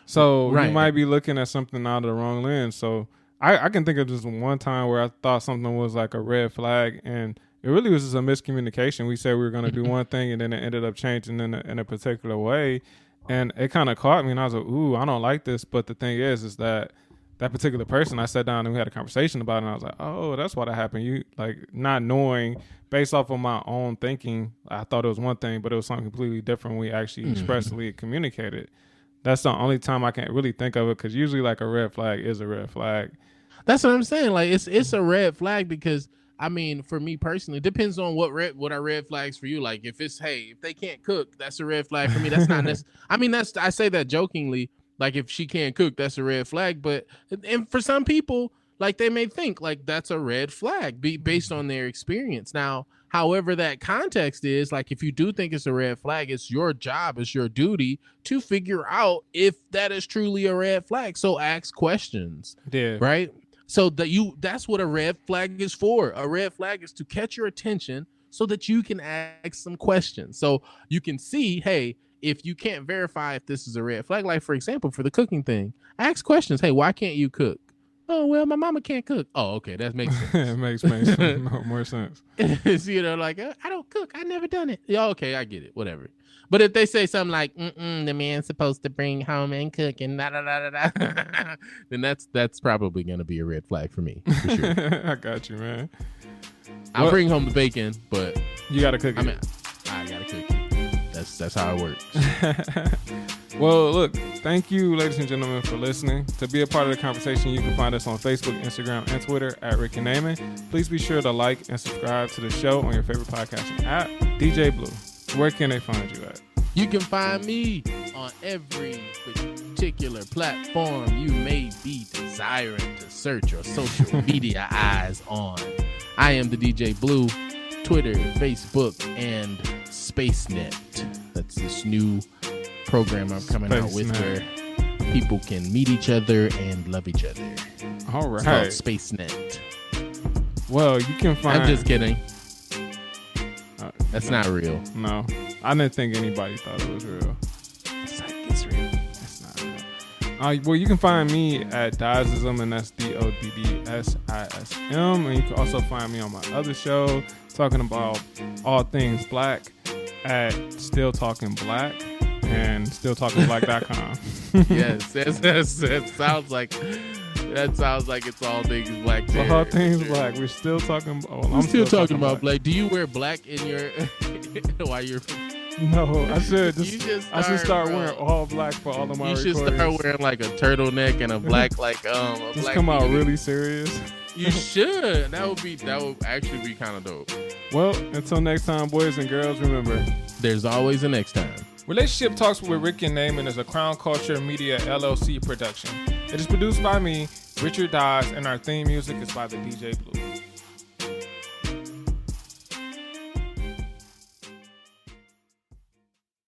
So You might be looking at something out of the wrong lens. So I can think of just one time where I thought something was like a red flag, and it really was just a miscommunication. We said we were going to do one thing, and then it ended up changing in a particular way, and it kind of caught me, and I was like, ooh, I don't like this. But the thing is that particular person, I sat down and we had a conversation about it, and I was like, oh, that's what happened. You, like, not knowing, based off of my own thinking, I thought it was one thing, but it was something completely different when we actually expressly communicated. That's the only time I can really think of it, because usually, like, a red flag is a red flag. That's what I'm saying. Like, it's a red flag because, I mean, for me personally, it depends on what are red flags for you. Like, if they can't cook, that's a red flag for me. That's not necessarily. I mean, I say that jokingly. Like, if she can't cook, that's a red flag. But and for some people, like, they may think like that's a red flag based on their experience. Now, however that context is, like, if you do think it's a red flag, it's your job, it's your duty to figure out if that is truly a red flag. So ask questions. Yeah. Right. So that's what a red flag is for. A red flag is to catch your attention so that you can ask some questions. So you can see, hey, if you can't verify if this is a red flag, like, for example, for the cooking thing, ask questions. Hey, why can't you cook? Oh, well, my mama can't cook. Oh, okay. That makes sense. It makes more sense. Like, I don't cook. I never done it. Yeah, okay, I get it. Whatever. But if they say something like, the man's supposed to bring home and cook and da-da-da-da-da, then that's probably going to be a red flag for me. For sure. I got you, man. I'll bring home the bacon, but you got to cook it. I mean, I got to cook it. That's how it works. Well, look, thank you, ladies and gentlemen, for listening. To be a part of the conversation, you can find us on Facebook, Instagram, and Twitter at Rick and Namon. Please be sure to like and subscribe to the show on your favorite podcasting app. DJ Blue, where can they find you at? You can find me on every particular platform you may be desiring to search your social media eyes on. I am the DJ Blue, Twitter, Facebook, and SpaceNet. That's this new program I'm coming out with where people can meet each other and love each other. All right. It's called SpaceNet. Well, you can find... I'm just kidding. That's not real. No. I didn't think anybody thought it was real. It's real. It's not real. Well, you can find me at Doddism, and that's DODDSISM. And you can also find me on my other show talking about all things black at Still Talking Black and stilltalkingblack.com. Yes, that sounds like it's all things black. There, all things sure. Black. We're still talking. I'm still talking about black. Do you wear black in your while you're? No, I should. I should start wearing all black for all of my recordings. You should start wearing like a turtleneck and a black just black come out really serious. You should. That would actually be kind of dope. Well, until next time, boys and girls, remember, there's always a next time. Relationship Talks with Rick and Namon is a Crown Culture Media LLC production. It is produced by me, Richard Dodds, and our theme music is by the DJ Blue.